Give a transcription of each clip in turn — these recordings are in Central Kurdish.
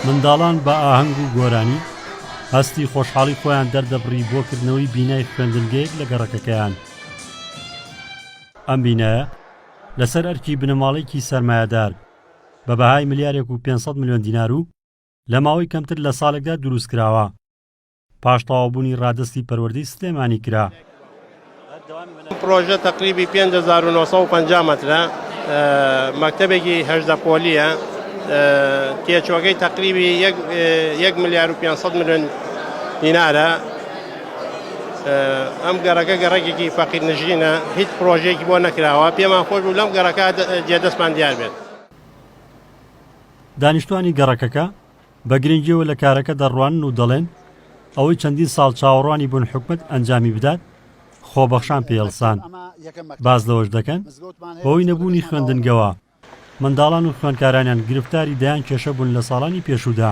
منداڵان بە ئاهەنگ و گۆرانی هەستی خۆشحاڵی خۆیان دەردەبڕی بۆ کردنەوەی بینای خوێندنگەیەک لە گەڕەکەکەیان. ئەم بینایە لەسەر ئەرکی بنەماڵێکی سەرمایەدار بە بەهای ملیارێک و 500 ملیۆن دینار و لە ماوەی کەمتر لە ساڵێکدا دروست کراوە. پاش تەواوبوونی ڕادستی پەروەردەی سلێمانی کرا. پرۆژە تقریبی 5950 مەترە، مەکتەبێکی 18 پۆلیە، تێچۆکەی تقریبی 1 ملیار و 500 ملیۆن دینارە. ئەم گەڕەکە گەڕێکێکی فەقیرنشینە، هیچ پرۆژێکی بۆ نەکراوە. پێمان خۆش بوو لەم گەڕەکە جێدەستمان دیار بێت. دانیشتوانی گەڕەکەکە بە گرنگیەوە لە کارەکە دەڕوانن و دەڵێن ئەوەی چەندین ساڵ چاوەڕوانی بوون حکومەت ئەنجامی بدات خۆبەخشان پێڵسان. باز لەوەش دەکەن بەوەی نەبوونی خوێندنگەوە منداڵان و خوێندکارانیان گرفتاری دایان کێشە بوون لە ساڵانی پێشوودا.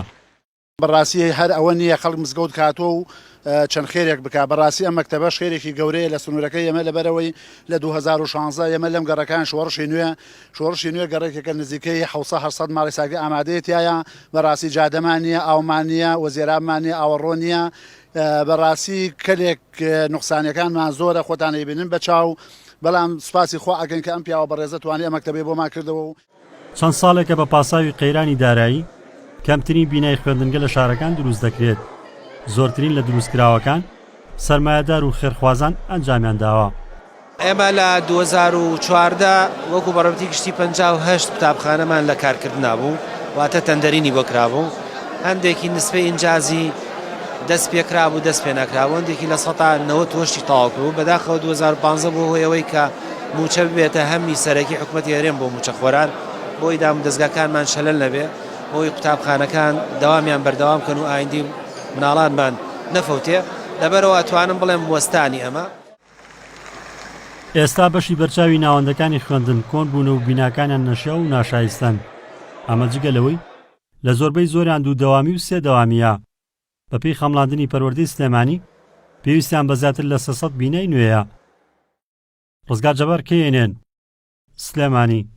بەڕاستی هەر ئەوە نییە خەڵک مزگەوت کاتۆ و چەند خێرێک بک. بەڕاستی ئەم مەکتەبەش خێرێکی گەورەیە لە سنوورەکەی ئێمە لەبەرەوەی لە 2016 ئێمە لەم گەڕەکان شۆڕشی نوێ گەڕێکێکە نزیکەی 700 ماڵی ساگە ئامادەیەتیایە. بەڕاستی جادەمانە، ئاومانە، وەزێرامانە، ئاوەڕۆنیە. بەڕاستی کەلێک نوقسانیەکانمان زۆرە، خۆتانەی بینن بە چاو. بەڵام سوپاسی خۆ ئەگەن کە ئەم پیاوە بەڕێزە توانێت ئەم مەکتەبێ بۆمان کردەوە. و چەند ساڵێکە بە پاساوی قەیرانی دارایی کەمترین بینای خوێندنگە لە شارەکان دروست دەکرێت. زۆرترین لە دروستکراوەکان سەرمایەدار و خێرخوازان ئەنجامیان داوە. ئێمە لە 2014 وەکو بەڕێوەبەری گشتی 58 قوتابخانەمان لە کارکردنا بوو، واتە تەندەرینی بۆ کرابوو. هەندێکی نسبەی ئینجازی دەست پێکرابوو، دەست پێ نەکرابوو. هەندێکی لە 90 وەشتی تەواو کرد. بەداخەوە 2015 بۆ هۆیەوەی کە موچە ببێتە هەمی سەرەکی حکومەتی هەرێم بۆ موچە خۆران، بۆی دام دەستگاکانمان شەلل نەبێ، بۆی قوتابخانەکان دەوامیان بەردەوام کەن و ئایندی مناڵانمان نەفەوتێ. لەبەرەوە ئەتوانم بڵێم وەستانی ئەمە. ئێستا بەشی بەرچاوی ناوەندەکانی خوێندن کۆن بوون و بیناکانیان نەشیا و ناشایستن. ئەمە جگەلەوەی لە زۆربەی زۆریان دوو دەوامی و سێ دەوامیە. بەپێی خەمڵاندنی پەروەردەی سلێمانی پێویستیان بە زیاتر لە 300 بینای نوێیە. ڕزگار جەبار کێنێن سلێمانی.